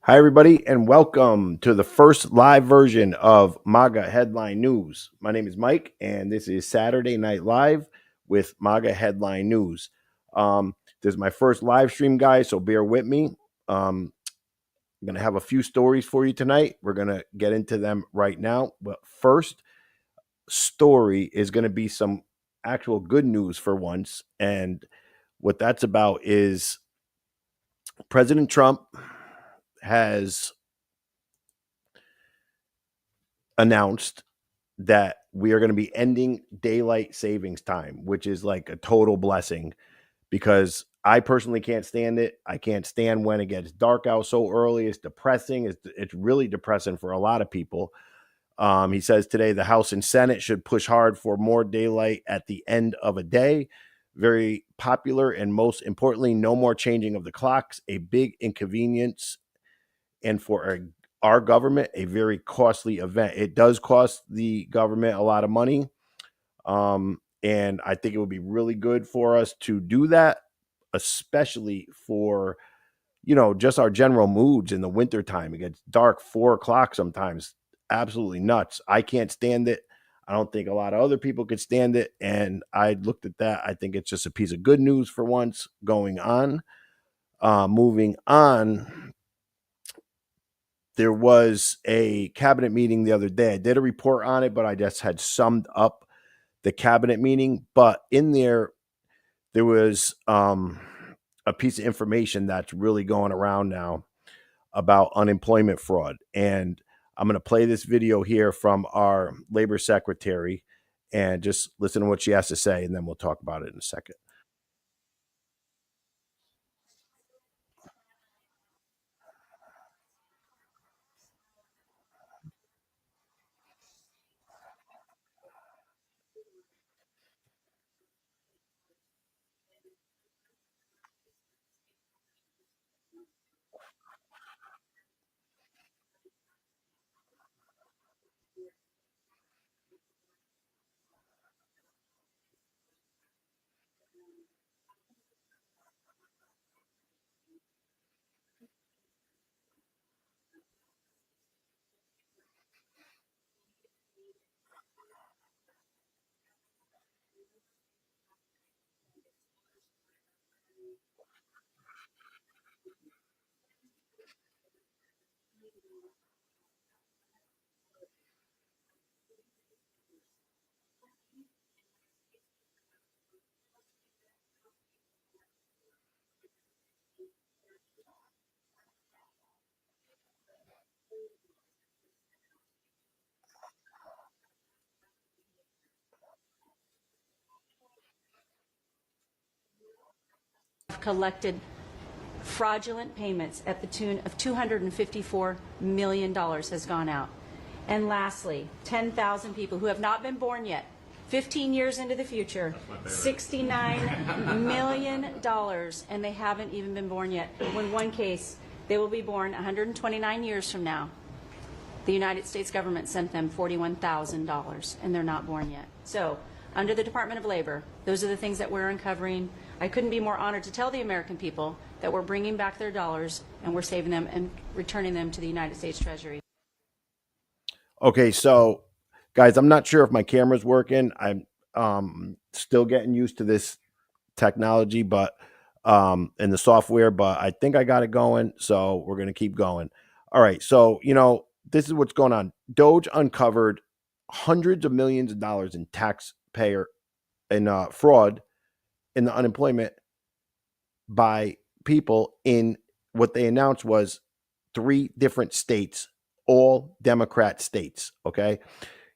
Hi, everybody, and welcome to the first live version of MAGA Headline News. My name is Mike, and this is Saturday Night Live with MAGA Headline News. This is my first live stream, guys, so bear with me. I'm going to have a few stories for you tonight. We're going to get into them right now. But first story is going to be some actual good news for once. And what that's about is President Trump has announced that we are going to be ending daylight savings time, which is like a total blessing because I personally can't stand it. I can't stand when it gets dark out so early. It's depressing. It's really depressing for a lot of people. He says today the House and Senate should push hard for more daylight at the end of a day. Very popular, and most importantly, no more changing of the clocks, a big inconvenience, and for our government, a very costly event. It does cost the government a lot of money. And I think it would be really good for us to do that, especially for, just our general moods in the wintertime. It gets dark 4 o'clock sometimes. Absolutely nuts. I can't stand it. I don't think a lot of other people could stand it. And I looked at that. I think it's just a piece of good news for once going on. Moving on, there was a cabinet meeting the other day. I did a report on it, but I just had summed up the cabinet meeting. But in there was a piece of information that's really going around now about unemployment fraud. And I'm going to play this video here from our labor secretary and just listen to what she has to say, and then we'll talk about it in a second. Collected fraudulent payments at the tune of $254 million has gone out. And lastly, 10,000 people who have not been born yet, 15 years into the future, $69 million, and they haven't even been born yet. In one case, they will be born 129 years from now. The United States government sent them $41,000, and they're not born yet. So, under the Department of Labor, those are the things that we're uncovering. I couldn't be more honored to tell the American people that we're bringing back their dollars and we're saving them and returning them to the United States Treasury. Okay, so guys, I'm not sure if my camera's working. I'm still getting used to this technology, but and the software, but I think I got it going. So we're gonna keep going. All right. So this is what's going on. Doge uncovered hundreds of millions of dollars in taxpayer and fraud in the unemployment by people in what they announced was 3 different states, all Democrat states. Okay.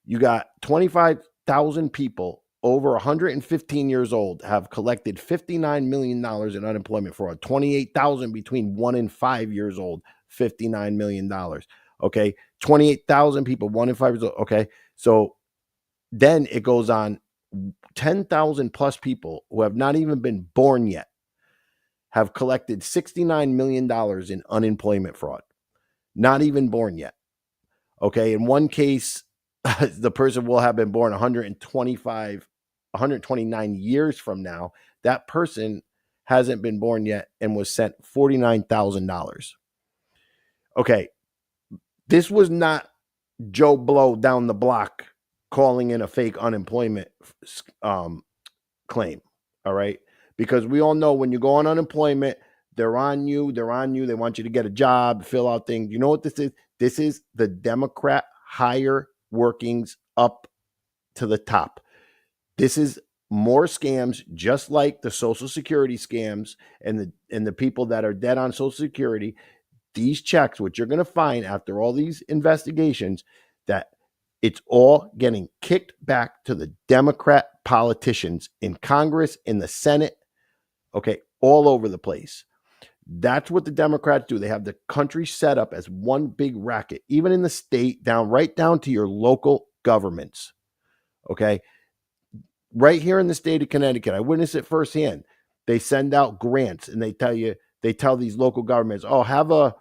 You got 25,000 people over 115 years old have collected $59 million in unemployment fraud, 28,000 between 1 and 5 years old, $59 million. Okay. 28,000 people, 1 and 5 years old. Okay. So then it goes on, 10,000 plus people who have not even been born yet have collected $69 million in unemployment fraud, not even born yet. Okay. In one case, the person will have been born 129 years from now. That person hasn't been born yet and was sent $49,000. Okay, this was not Joe Blow down the block calling in a fake unemployment claim. All right. Because we all know when you go on unemployment, they're on you. They want you to get a job, fill out things. You know what this is? This is the Democrat higher workings up to the top. This is more scams, just like the Social Security scams and the people that are dead on Social Security. These checks, which you're going to find after all these investigations, that it's all getting kicked back to the Democrat politicians in Congress, in the Senate, okay, all over the place. That's what the Democrats do. They have the country set up as one big racket, even in the state, right down to your local governments. Okay. Right here in the state of Connecticut, I witnessed it firsthand. They send out grants and they tell these local governments, oh, have a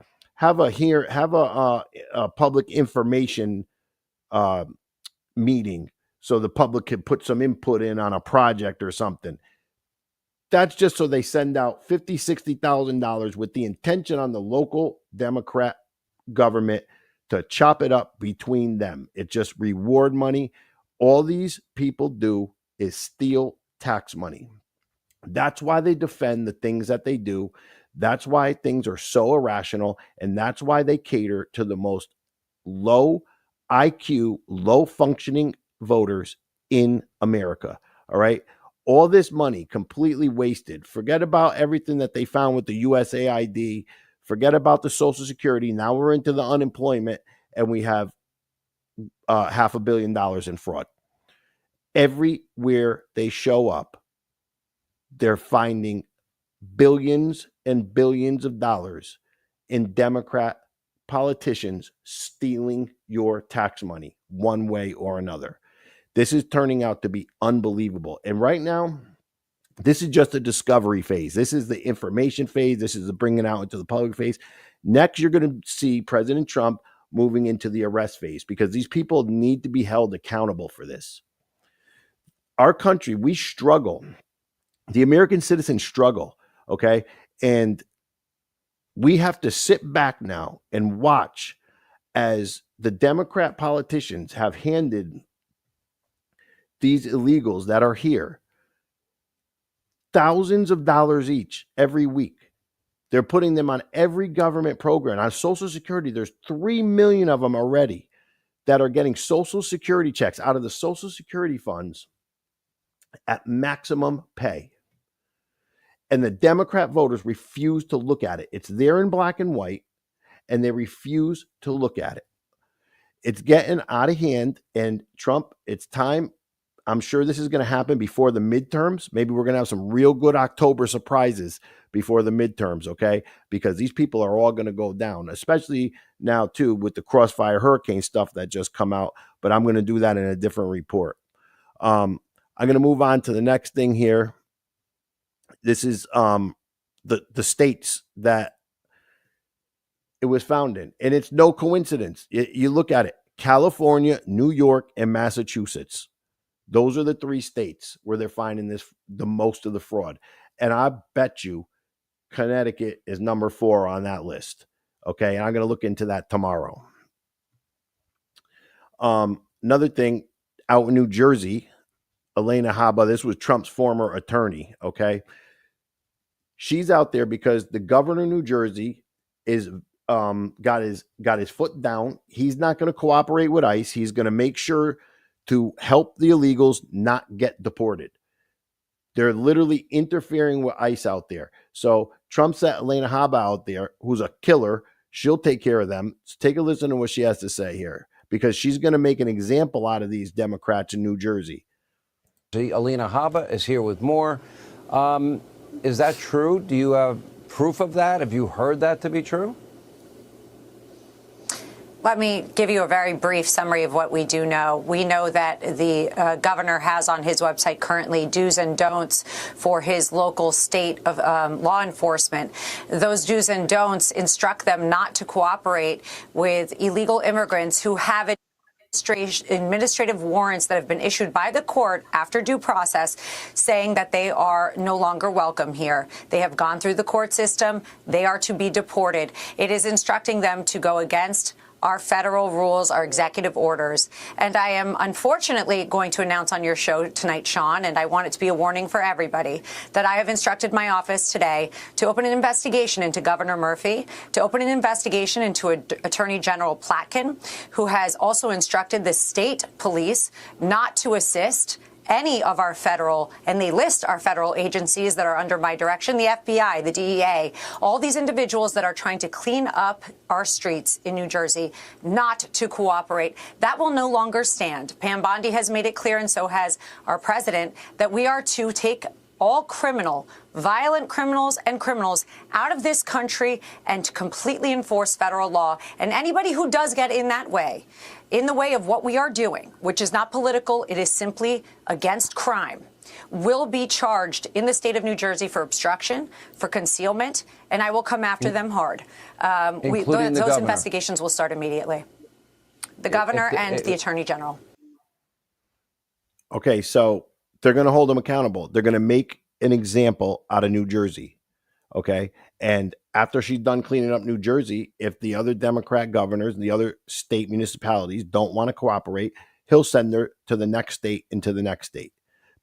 public information meeting so the public can put some input in on a project or something. That's just so they send out $50,000-$60,000 with the intention on the local Democrat government to chop it up between them. It's just reward money. All these people do is steal tax money. That's why they defend the things that they do. That's why things are so irrational. And that's why they cater to the most low IQ, low functioning voters in America. All right. All this money completely wasted. Forget about everything that they found with the USAID. Forget about the Social Security. Now we're into the unemployment and we have $500 million in fraud. Everywhere they show up, they're finding billions and billions of dollars in Democrat politicians stealing your tax money one way or another. This is turning out to be unbelievable. And right now, this is just a discovery phase. This is the information phase. This is the bringing out into the public phase. Next, you're going to see President Trump moving into the arrest phase because these people need to be held accountable for this. Our country, we struggle. The American citizens struggle, okay? And we have to sit back now and watch as the Democrat politicians have handed these illegals that are here thousands of dollars each every week. They're putting them on every government program. On Social Security, there's 3 million of them already that are getting Social Security checks out of the Social Security funds at maximum pay. And the Democrat voters refuse to look at it. It's there in black and white, and they refuse to look at it. It's getting out of hand, and Trump, it's time. I'm sure this is going to happen before the midterms. Maybe we're going to have some real good October surprises before the midterms, okay? Because these people are all going to go down, especially now, too, with the Crossfire Hurricane stuff that just come out. But I'm going to do that in a different report. I'm going to move on to the next thing here. This is the states that it was found in. And it's no coincidence. You look at it. California, New York, and Massachusetts. Those are the 3 states where they're finding the most of the fraud. And I bet you Connecticut is number 4 on that list. Okay. And I'm going to look into that tomorrow. Another thing out in New Jersey, Elena Haba, this was Trump's former attorney. Okay. She's out there because the governor of New Jersey is got his foot down. He's not going to cooperate with ICE. He's going to make sure to help the illegals not get deported. They're literally interfering with ICE out there. So Trump set Elena Haba out there, who's a killer. She'll take care of them. So take a listen to what she has to say here, because she's going to make an example out of these Democrats in New Jersey. Alina Haba is here with more. Is that true? Do you have proof of that? Have you heard that to be true? Let me give you a very brief summary of what we do know. We know that the governor has on his website currently do's and don'ts for his local state of law enforcement. Those do's and don'ts instruct them not to cooperate with illegal immigrants who have it. administrative warrants that have been issued by the court after due process saying that they are no longer welcome here. They have gone through the court system. They are to be deported. It is instructing them to go against our federal rules, our executive orders. And I am unfortunately going to announce on your show tonight, Sean, and I want it to be a warning for everybody, that I have instructed my office today to open an investigation into Governor Murphy, to open an investigation into Attorney General Platkin, who has also instructed the state police not to assist any of our federal, and they list our federal agencies that are under my direction, the FBI, the DEA, all these individuals that are trying to clean up our streets in New Jersey, not to cooperate. That will no longer stand. Pam Bondi has made it clear, and so has our president, that we are to take all violent criminals and criminals out of this country and to completely enforce federal law. And anybody who does get in that way, in the way of what we are doing, which is not political, it is simply against crime, will be charged in the state of New Jersey for obstruction, for concealment, and I will come after them hard. Those investigations will start immediately. The governor and the attorney general. Okay, so they're going to hold them accountable. They're going to make an example out of New Jersey. Okay. And after she's done cleaning up New Jersey, if the other Democrat governors and the other state municipalities don't want to cooperate, he'll send her to the next state and to the next state,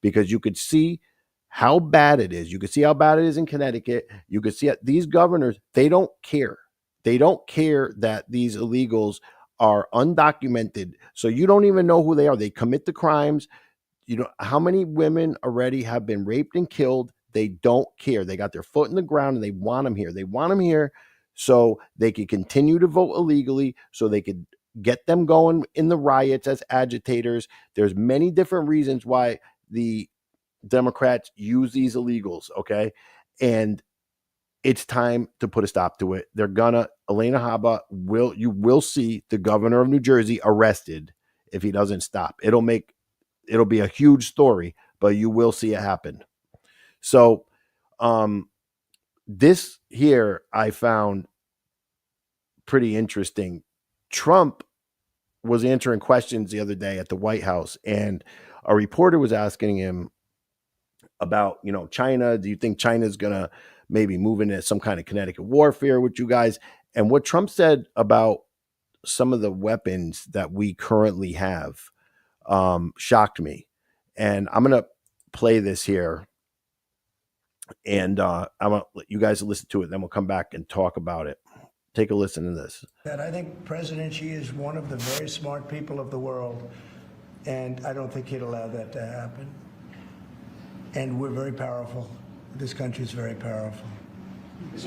because you could see how bad it is. You could see how bad it is in Connecticut. You could see it. These governors, they don't care. They don't care that these illegals are undocumented. So you don't even know who they are. They commit the crimes. You know, how many women already have been raped and killed? They don't care. They got their foot in the ground and they want them here. They want them here so they could continue to vote illegally, so they could get them going in the riots as agitators. There's many different reasons why the Democrats use these illegals, okay? And it's time to put a stop to it. They're gonna, Elena Haba you will see the governor of New Jersey arrested if he doesn't stop. It'll be a huge story, but you will see it happen. So this here I found pretty interesting. Trump was answering questions the other day at the White House, and a reporter was asking him about, China. Do you think China's going to maybe move into some kind of Connecticut warfare with you guys? And what Trump said about some of the weapons that we currently have shocked me. And I'm going to play this here, and I'm going to let you guys listen to it. Then we'll come back and talk about it. Take a listen to this. That I think President Xi is one of the very smart people of the world, and I don't think he'd allow that to happen. And we're very powerful. This country is very powerful.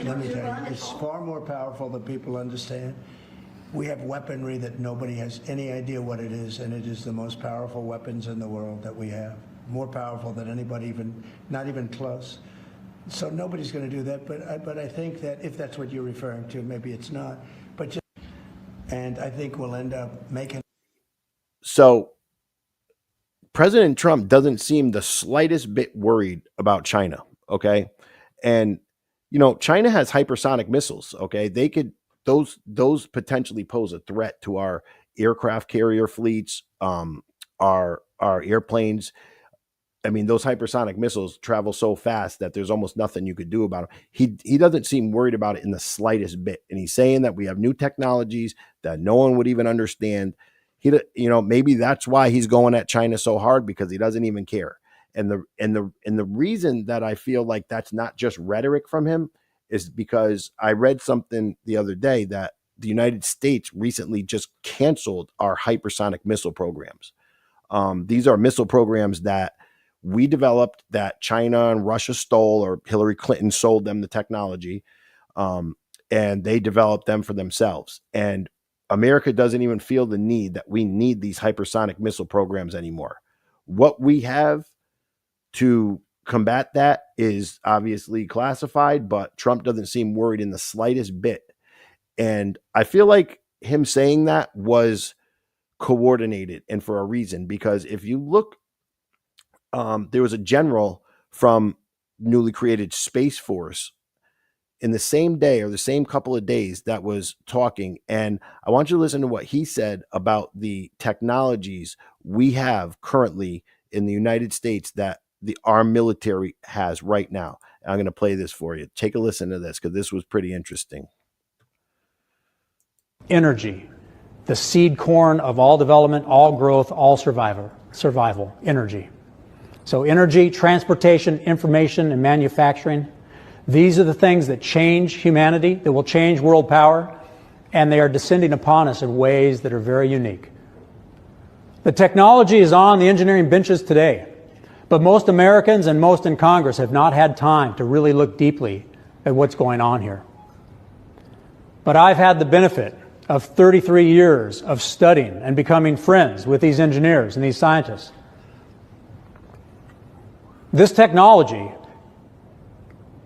Let me tell you, it's far more powerful than people understand. We have weaponry that nobody has any idea what it is, and it is the most powerful weapons in the world that we have. More powerful than anybody, not even close. So nobody's going to do that, but I think that if that's what you're referring to, maybe it's not. And I think we'll end up making. So President Trump doesn't seem the slightest bit worried about China, okay? And, China has hypersonic missiles, okay? They could, those potentially pose a threat to our aircraft carrier fleets, our airplanes. I mean, those hypersonic missiles travel so fast that there's almost nothing you could do about them. He doesn't seem worried about it in the slightest bit. And he's saying that we have new technologies that no one would even understand. Maybe that's why he's going at China so hard, because he doesn't even care. And the reason that I feel like that's not just rhetoric from him is because I read something the other day that the United States recently just canceled our hypersonic missile programs. These are missile programs that we developed, that China and Russia stole, or Hillary Clinton sold them the technology, and they developed them for themselves. And America doesn't even feel the need that we need these hypersonic missile programs anymore. What we have to combat that is obviously classified, but Trump doesn't seem worried in the slightest bit. And I feel like him saying that was coordinated, and for a reason, because if you look, there was a general from newly created Space Force, in the same day or the same couple of days that was talking. And I want you to listen to what he said about the technologies we have currently in the United States that our military has right now. I'm going to play this for you. Take a listen to this because this was pretty interesting. Energy, the seed corn of all development, all growth, all survival, energy. So energy, transportation, information, and manufacturing, these are the things that change humanity, that will change world power, and they are descending upon us in ways that are very unique. The technology is on the engineering benches today, but most Americans and most in Congress have not had time to really look deeply at what's going on here. But I've had the benefit of 33 years of studying and becoming friends with these engineers and these scientists. This technology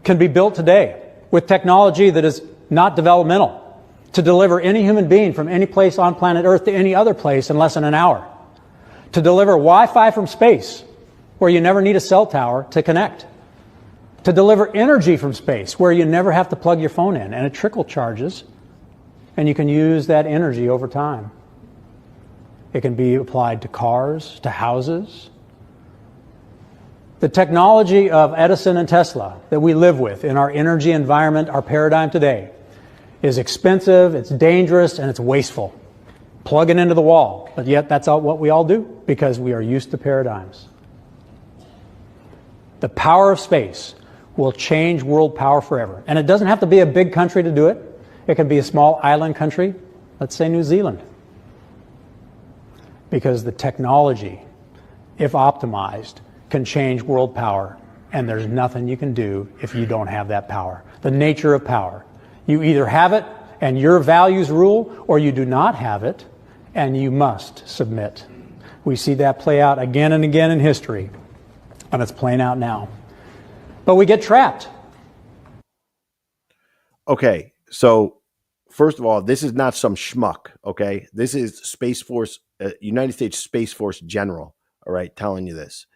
can be built today with technology that is not developmental to deliver any human being from any place on planet Earth to any other place in less than an hour. To deliver Wi-Fi from space where you never need a cell tower to connect. To deliver energy from space where you never have to plug your phone in and it trickle charges and you can use that energy over time. It can be applied to cars, to houses. The technology of Edison and Tesla that we live with in our energy environment, our paradigm today, is expensive, it's dangerous, and it's wasteful. Plug it into the wall, but yet that's what we all do because we are used to paradigms. The power of space will change world power forever. And it doesn't have to be a big country to do it. It can be a small island country, let's say New Zealand. Because the technology, if optimized, can change world power, and there's nothing you can do if you don't have that power. The nature of power. You either have it and your values rule, or you do not have it and you must submit. We see that play out again and again in history, and it's playing out now. But we get trapped. Okay, so first of all, this is not some schmuck, okay? This is Space Force, United States Space Force General, all right, telling you this.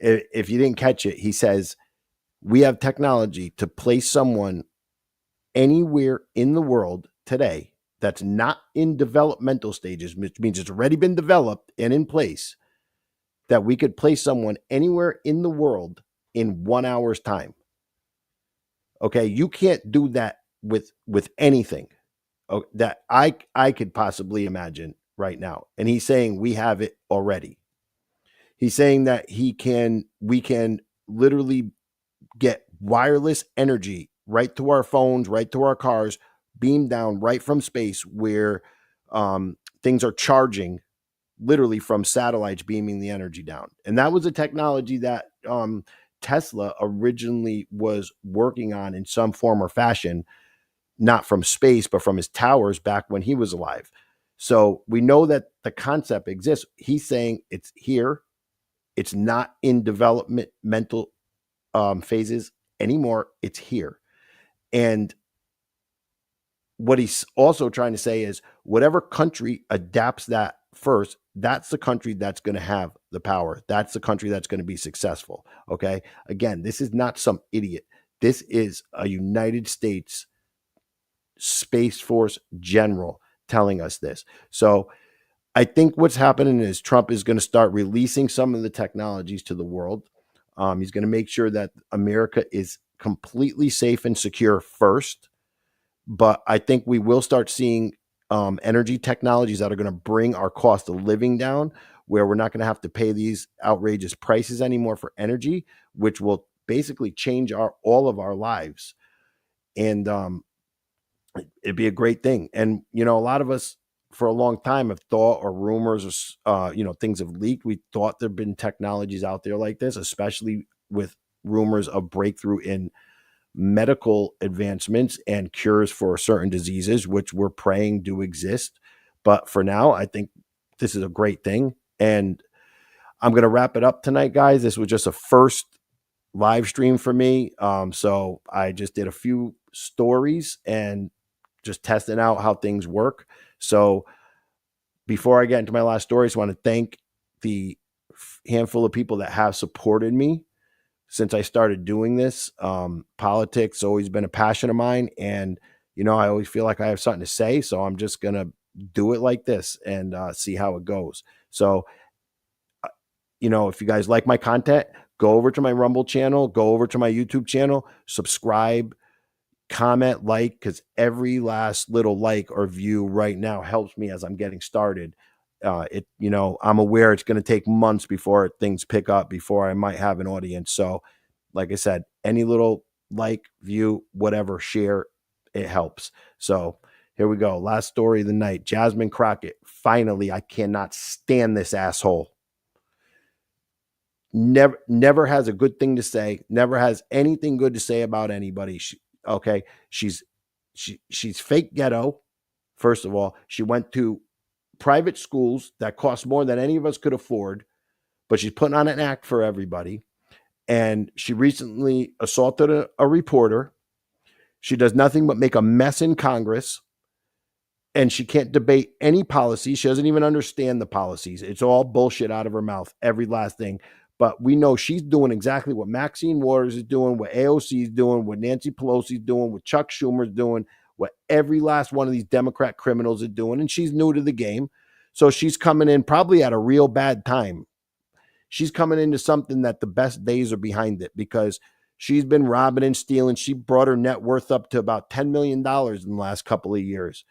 If you didn't catch it, he says, we have technology to place someone anywhere in the world today that's not in developmental stages, which means it's already been developed and in place, that we could place someone anywhere in the world in 1 hour's time. Okay, you can't do that with anything that I could possibly imagine right now. And he's saying we have it already. He's saying that we can literally get wireless energy right to our phones, right to our cars, beamed down right from space where things are charging literally from satellites beaming the energy down. And that was a technology that Tesla originally was working on in some form or fashion, not from space, but from his towers back when he was alive. So we know that the concept exists. He's saying it's here. It's not in developmental phases anymore. It's here. And what he's also trying to say is whatever country adapts that first, that's the country that's going to have the power. That's the country that's going to be successful. Okay. Again, this is not some idiot. This is a United States Space Force general telling us this. So I think what's happening is Trump is going to start releasing some of the technologies to the world. He's going to make sure that America is completely safe and secure first. But I think we will start seeing energy technologies that are going to bring our cost of living down, where we're not going to have to pay these outrageous prices anymore for energy, which will basically change all of our lives. And it'd be a great thing. And, you know, a lot of us for a long time have thought, or rumors, or, things have leaked. We thought there'd been technologies out there like this, especially with rumors of breakthrough in medical advancements and cures for certain diseases, which we're praying do exist. But for now, I think this is a great thing. And I'm going to wrap it up tonight, guys. This was just a first live stream for me. So I just did a few stories and just testing out how things work. So before I get into my last story, I just want to thank the handful of people that have supported me since I started doing this. Politics always been a passion of mine, and I always feel like I have something to say, so I'm just gonna do it like this and see how it goes. So, if you guys like my content, go over to my Rumble channel, go over to my YouTube channel, subscribe, comment, like, because every last little like or view right now helps me as I'm getting started. I'm aware it's going to take months before things pick up, before I might have an audience. So, like I said, any little like, view, whatever, share, it helps. So here we go. Last story of the night. Jasmine Crockett. Finally, I cannot stand this asshole. Never has a good thing to say. Never has anything good to say about anybody. She's fake ghetto. First of all, she went to private schools that cost more than any of us could afford, but she's putting on an act for everybody. And she recently assaulted a reporter. She does nothing but make a mess in Congress, and she can't debate any policy. She doesn't even understand the policies. It's all bullshit out of her mouth, every last thing. But we know she's doing exactly what Maxine Waters is doing, what AOC is doing, what Nancy Pelosi is doing, what Chuck Schumer is doing, what every last one of these Democrat criminals are doing. And she's new to the game. So she's coming in probably at a real bad time. She's coming into something that the best days are behind it, because she's been robbing and stealing. She brought her net worth up to about $10 million in the last couple of years.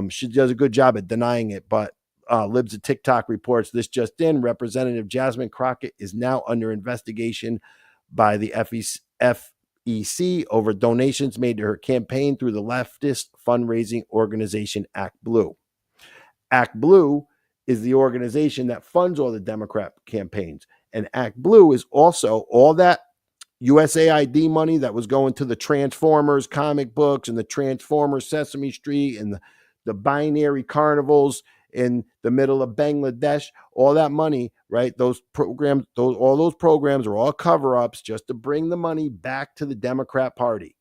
She does a good job at denying it, but Libs of TikTok reports this just in. Representative Jasmine Crockett is now under investigation by the FEC over donations made to her campaign through the leftist fundraising organization Act Blue. Act Blue is the organization that funds all the Democrat campaigns. And Act Blue is also all that USAID money that was going to the Transformers comic books and the Transformers Sesame Street and the binary carnivals in the middle of Bangladesh. All that money, right? Those programs, all those programs are all cover-ups just to bring the money back to the Democrat Party.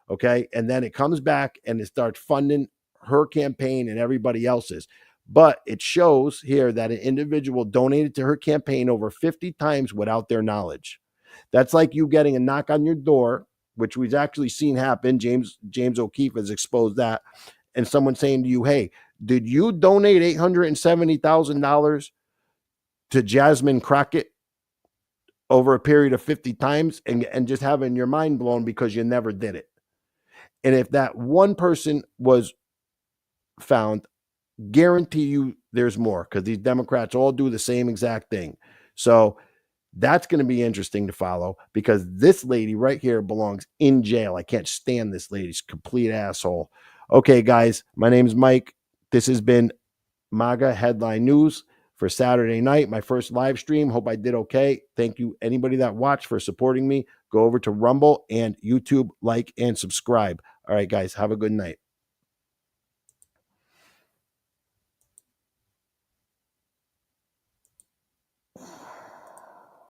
Okay. And then it comes back and it starts funding her campaign and everybody else's. But it shows here that an individual donated to her campaign over 50 times without their knowledge. That's like you getting a knock on your door, which we've actually seen happen. James O'Keefe has exposed that. And someone saying to you, hey, did you donate $870,000 to Jasmine Crockett over a period of 50 times, and just having your mind blown because you never did it? And if that one person was found, guarantee you there's more, because these Democrats all do the same exact thing. So that's going to be interesting to follow, because this lady right here belongs in jail. I can't stand this lady. She's a complete asshole. Okay, guys, my name is Mike. This has been MAGA Headline News for Saturday night, my first live stream. Hope I did okay. Thank you, anybody that watched, for supporting me. Go over to Rumble and YouTube, like and subscribe. All right, guys, have a good night.